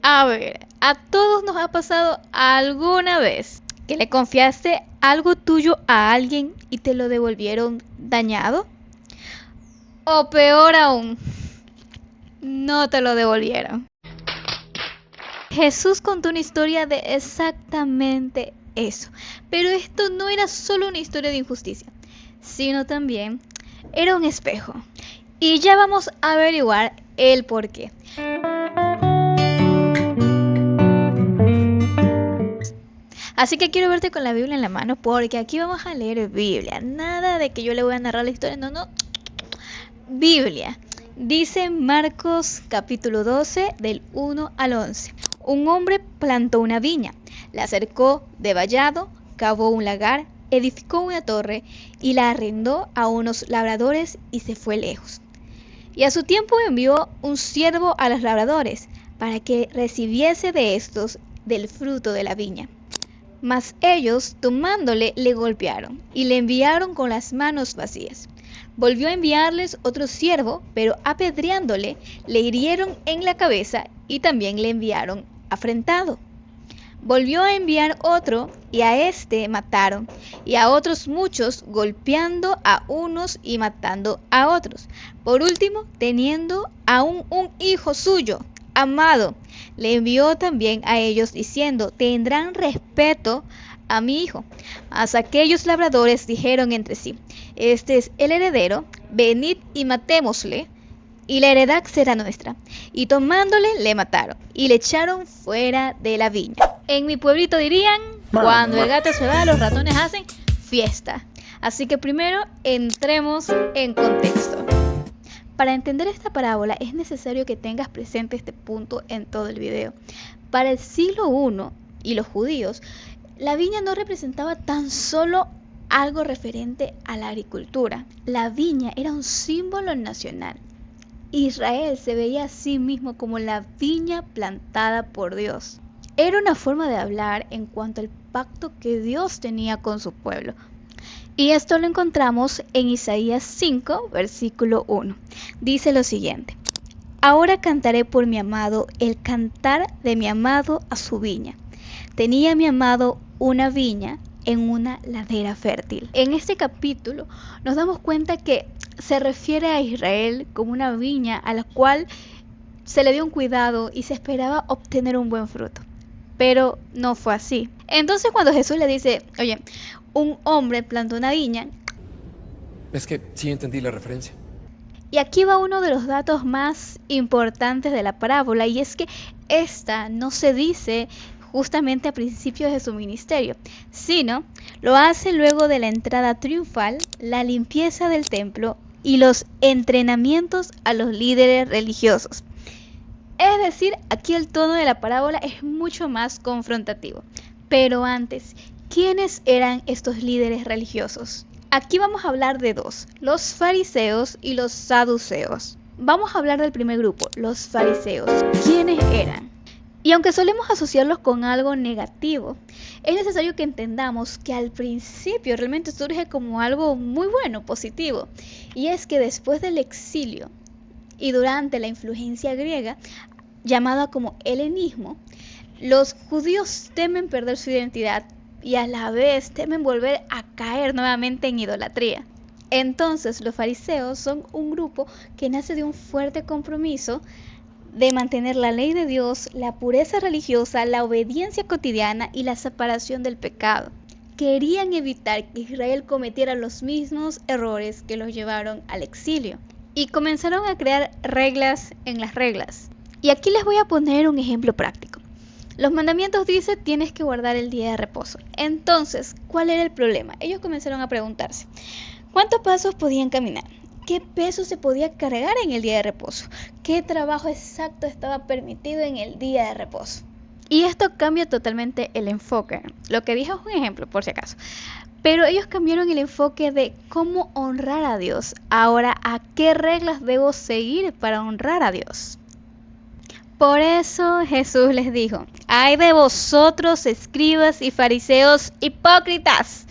A ver, a todos nos ha pasado alguna vez que le confiaste algo tuyo a alguien y te lo devolvieron dañado. O peor aún, no te lo devolvieron. Jesús contó una historia de exactamente eso. Pero esto no era solo una historia de injusticia, sino también era un espejo. Y ya vamos a averiguar el porqué. Así que quiero verte con la Biblia en la mano, porque aquí vamos a leer Biblia. Nada de que yo le voy a narrar la historia, no. Biblia. Dice Marcos capítulo 12 del 1 al 11. Un hombre plantó una viña, la cercó de vallado, cavó un lagar, edificó una torre y la arrendó a unos labradores y se fue lejos. Y a su tiempo envió un siervo a los labradores para que recibiese de estos del fruto de la viña. Mas ellos, tomándole, le golpearon y le enviaron con las manos vacías. Volvió a enviarles otro siervo, pero apedreándole, le hirieron en la cabeza y también le enviaron afrentado. Volvió a enviar otro, y a este mataron, y a otros muchos, golpeando a unos y matando a otros. Por último, teniendo aún un hijo suyo, amado, le envió también a ellos diciendo: tendrán respeto a mi hijo. Mas aquellos labradores dijeron entre sí: este es el heredero, venid y matémosle, y la heredad será nuestra. Y tomándole, le mataron, y le echaron fuera de la viña. En mi pueblito dirían: cuando el gato se va, los ratones hacen fiesta. Así que primero entremos en contexto. Para entender esta parábola es necesario que tengas presente este punto en todo el video. Para el siglo I y los judíos, la viña no representaba tan solo algo referente a la agricultura. La viña era un símbolo nacional. Israel se veía a sí mismo como la viña plantada por Dios. Era una forma de hablar en cuanto al pacto que Dios tenía con su pueblo. Y esto lo encontramos en Isaías 5, versículo 1. Dice lo siguiente: ahora cantaré por mi amado el cantar de mi amado a su viña. Tenía mi amado una viña en una ladera fértil. En este capítulo nos damos cuenta que se refiere a Israel como una viña a la cual se le dio un cuidado y se esperaba obtener un buen fruto. Pero no fue así. Entonces cuando Jesús le dice: oye, un hombre plantó una viña. Es que sí entendí la referencia. Y aquí va uno de los datos más importantes de la parábola, y es que esta no se dice justamente a principios de su ministerio, sino lo hace luego de la entrada triunfal, la limpieza del templo y los entrenamientos a los líderes religiosos. Es decir, aquí el tono de la parábola es mucho más confrontativo. Pero antes, ¿quiénes eran estos líderes religiosos? Aquí vamos a hablar de dos: los fariseos y los saduceos. Vamos a hablar del primer grupo, los fariseos. ¿Quiénes eran? Y aunque solemos asociarlos con algo negativo, es necesario que entendamos que al principio realmente surge como algo muy bueno, positivo. Y es que después del exilio y durante la influencia griega, llamada como helenismo, los judíos temen perder su identidad y a la vez temen volver a caer nuevamente en idolatría. Entonces los fariseos son un grupo que nace de un fuerte compromiso de mantener la ley de Dios, la pureza religiosa, la obediencia cotidiana y la separación del pecado. Querían evitar que Israel cometiera los mismos errores que los llevaron al exilio. Y comenzaron a crear reglas en las reglas. Y aquí les voy a poner un ejemplo práctico. Los mandamientos dicen: tienes que guardar el día de reposo. Entonces, ¿cuál era el problema? Ellos comenzaron a preguntarse: ¿cuántos pasos podían caminar? ¿Qué peso se podía cargar en el día de reposo? ¿Qué trabajo exacto estaba permitido en el día de reposo? Y esto cambia totalmente el enfoque. Lo que dije es un ejemplo, por si acaso. Pero ellos cambiaron el enfoque de cómo honrar a Dios. Ahora, ¿a qué reglas debo seguir para honrar a Dios? Por eso Jesús les dijo: ¡ay de vosotros, escribas y fariseos hipócritas!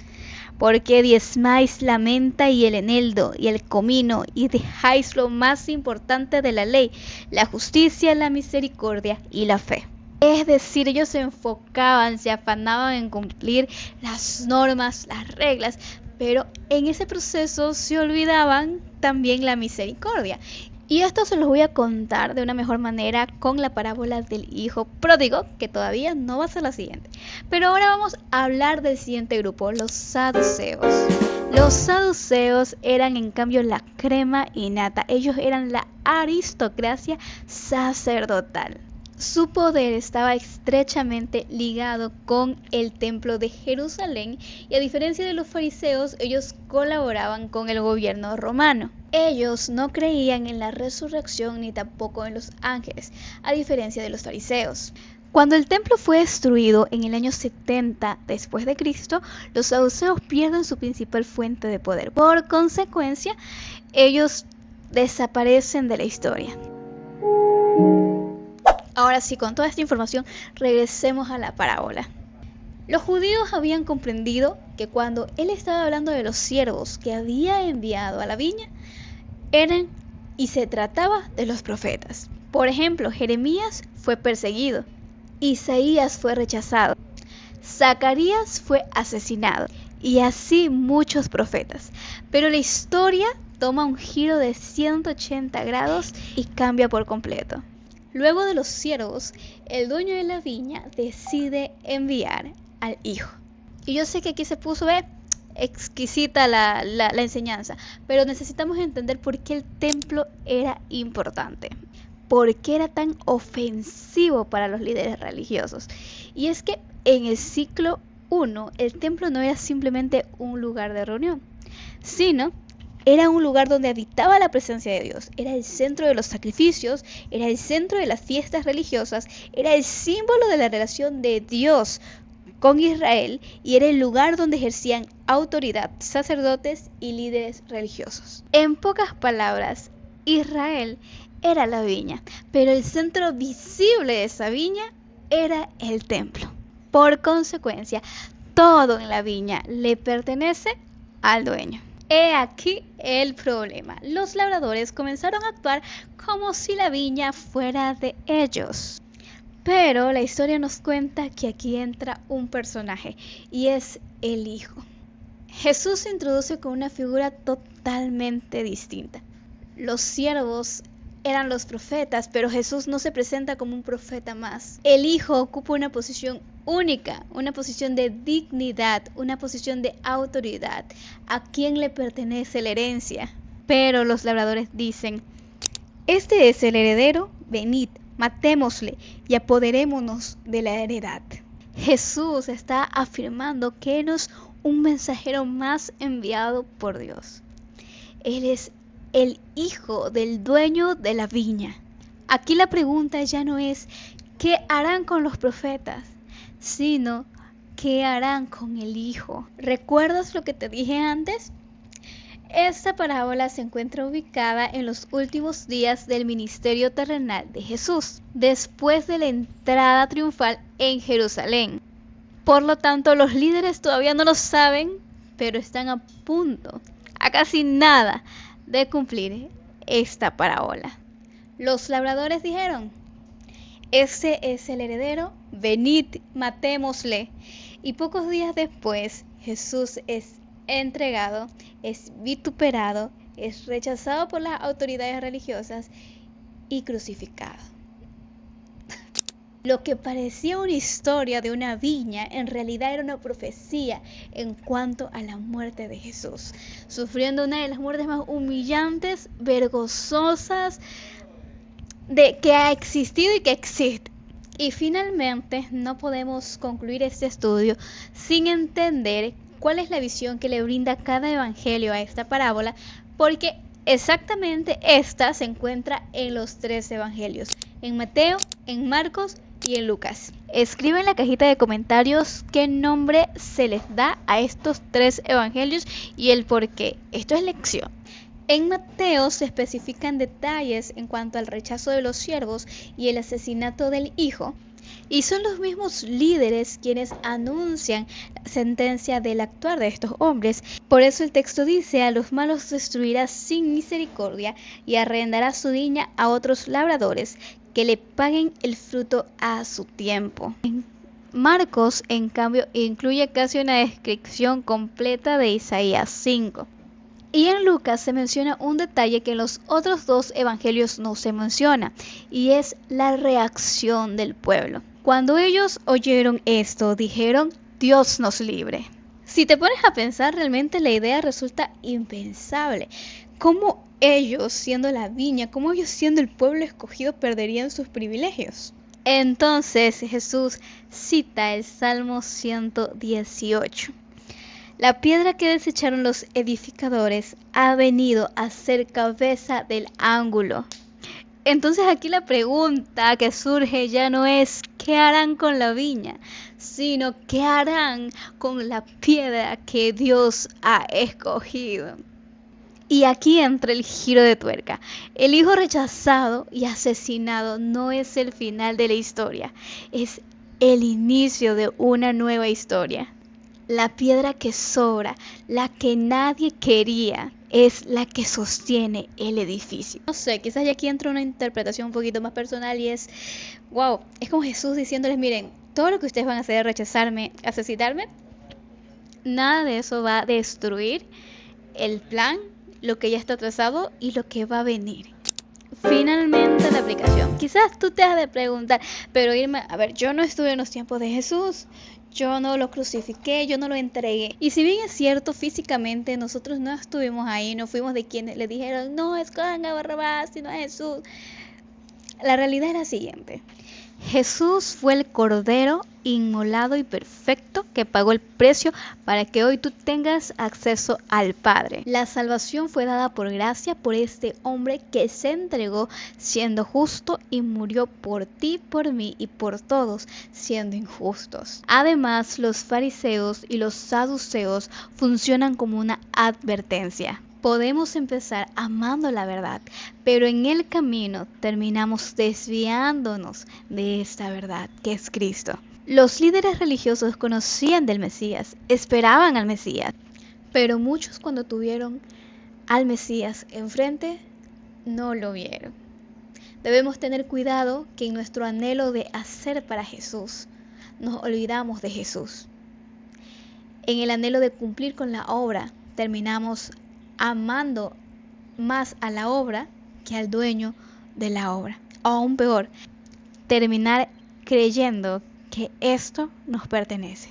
Porque diezmáis la menta y el eneldo y el comino, y dejáis lo más importante de la ley, la justicia, la misericordia y la fe. Es decir, ellos se enfocaban, se afanaban en cumplir las normas, las reglas, pero en ese proceso se olvidaban también la misericordia. Y esto se los voy a contar de una mejor manera con la parábola del hijo pródigo, que todavía no va a ser la siguiente. Pero ahora vamos a hablar del siguiente grupo, los saduceos. Los saduceos eran en cambio la crema innata, ellos eran la aristocracia sacerdotal. Su poder estaba estrechamente ligado con el templo de Jerusalén y a diferencia de los fariseos, ellos colaboraban con el gobierno romano. Ellos no creían en la resurrección ni tampoco en los ángeles, a diferencia de los fariseos. Cuando el templo fue destruido en el año 70 después de Cristo, los saduceos pierden su principal fuente de poder. Por consecuencia, ellos desaparecen de la historia. Ahora sí, con toda esta información, regresemos a la parábola. Los judíos habían comprendido que cuando él estaba hablando de los siervos que había enviado a la viña, eran y se trataba de los profetas. Por ejemplo, Jeremías fue perseguido, Isaías fue rechazado, Zacarías fue asesinado y así muchos profetas. Pero la historia toma un giro de 180 grados y cambia por completo. Luego de los siervos, el dueño de la viña decide enviar al hijo. Y yo sé que aquí se puso exquisita la enseñanza, pero necesitamos entender por qué el templo era importante. ¿Por qué era tan ofensivo para los líderes religiosos? Y es que en el siglo I, el templo no era simplemente un lugar de reunión, sino era un lugar donde habitaba la presencia de Dios, era el centro de los sacrificios, era el centro de las fiestas religiosas, era el símbolo de la relación de Dios con Israel y era el lugar donde ejercían autoridad sacerdotes y líderes religiosos. En pocas palabras, Israel era la viña, pero el centro visible de esa viña era el templo. Por consecuencia, todo en la viña le pertenece al dueño. He aquí el problema. Los labradores comenzaron a actuar como si la viña fuera de ellos. Pero la historia nos cuenta que aquí entra un personaje y es el hijo. Jesús se introduce con una figura totalmente distinta. Los siervos eran los profetas, pero Jesús no se presenta como un profeta más. El hijo ocupa una posición única, una posición de dignidad, una posición de autoridad. ¿A quién le pertenece la herencia? Pero los labradores dicen: este es el heredero, venid, matémosle y apoderémonos de la heredad. Jesús está afirmando que no es un mensajero más enviado por Dios. Él es el hijo del dueño de la viña. Aquí la pregunta ya no es ¿qué harán con los profetas?, sino ¿qué harán con el hijo? ¿Recuerdas lo que te dije antes? Esta parábola se encuentra ubicada en los últimos días del ministerio terrenal de Jesús, después de la entrada triunfal en Jerusalén. Por lo tanto, los líderes todavía no lo saben, pero están a punto, a casi nada, de cumplir esta parábola. Los labradores dijeron: este es el heredero, venid, matémosle. Y pocos días después, Jesús es entregado, es vituperado, es rechazado por las autoridades religiosas y crucificado. Lo que parecía una historia de una viña, en realidad era una profecía en cuanto a la muerte de Jesús, sufriendo una de las muertes más humillantes, vergonzosas, que ha existido y que existe. Y finalmente no podemos concluir este estudio sin entender cuál es la visión que le brinda cada evangelio a esta parábola, porque exactamente esta se encuentra en los 3 evangelios, en Mateo, en Marcos y en Lucas. Escribe en la cajita de comentarios qué nombre se les da a estos 3 evangelios y el por qué. Esto es lección. En Mateo se especifican detalles en cuanto al rechazo de los siervos y el asesinato del hijo, y son los mismos líderes quienes anuncian la sentencia del actuar de estos hombres. Por eso el texto dice: a los malos destruirá sin misericordia y arrendará su viña a otros labradores que le paguen el fruto a su tiempo. Marcos, en cambio, incluye casi una descripción completa de Isaías 5. Y en Lucas se menciona un detalle que en los otros dos evangelios no se menciona, y es la reacción del pueblo. Cuando ellos oyeron esto, dijeron: Dios nos libre. Si te pones a pensar, realmente la idea resulta impensable. ¿Cómo ellos, siendo la viña, cómo ellos, siendo el pueblo escogido, perderían sus privilegios? Entonces Jesús cita el Salmo 118. La piedra que desecharon los edificadores ha venido a ser cabeza del ángulo. Entonces aquí la pregunta que surge ya no es ¿qué harán con la viña?, sino ¿qué harán con la piedra que Dios ha escogido? Y aquí entra el giro de tuerca. El hijo rechazado y asesinado no es el final de la historia, es el inicio de una nueva historia. La piedra que sobra, la que nadie quería, es la que sostiene el edificio. No sé, quizás ya aquí entra una interpretación un poquito más personal y es, wow, es como Jesús diciéndoles: miren, todo lo que ustedes van a hacer es rechazarme, asesinarme, nada de eso va a destruir el plan, lo que ya está trazado y lo que va a venir. Finalmente la aplicación. Quizás tú te has de preguntar, pero Irma, a ver, yo no estuve en los tiempos de Jesús, yo no lo crucifiqué, yo no lo entregué. Y si bien es cierto, físicamente nosotros no estuvimos ahí, no fuimos de quienes le dijeron: no escojan a Barrabás sino a Jesús. La realidad es la siguiente: Jesús fue el Cordero inmolado y perfecto que pagó el precio para que hoy tú tengas acceso al Padre. La salvación fue dada por gracia por este hombre que se entregó siendo justo y murió por ti, por mí y por todos siendo injustos. Además, los fariseos y los saduceos funcionan como una advertencia. Podemos empezar amando la verdad, pero en el camino terminamos desviándonos de esta verdad que es Cristo. Los líderes religiosos conocían del Mesías, esperaban al Mesías, pero muchos cuando tuvieron al Mesías enfrente no lo vieron. Debemos tener cuidado que en nuestro anhelo de hacer para Jesús nos olvidamos de Jesús. En el anhelo de cumplir con la obra terminamos amando más a la obra que al dueño de la obra. O aún peor, terminar creyendo que esto nos pertenece.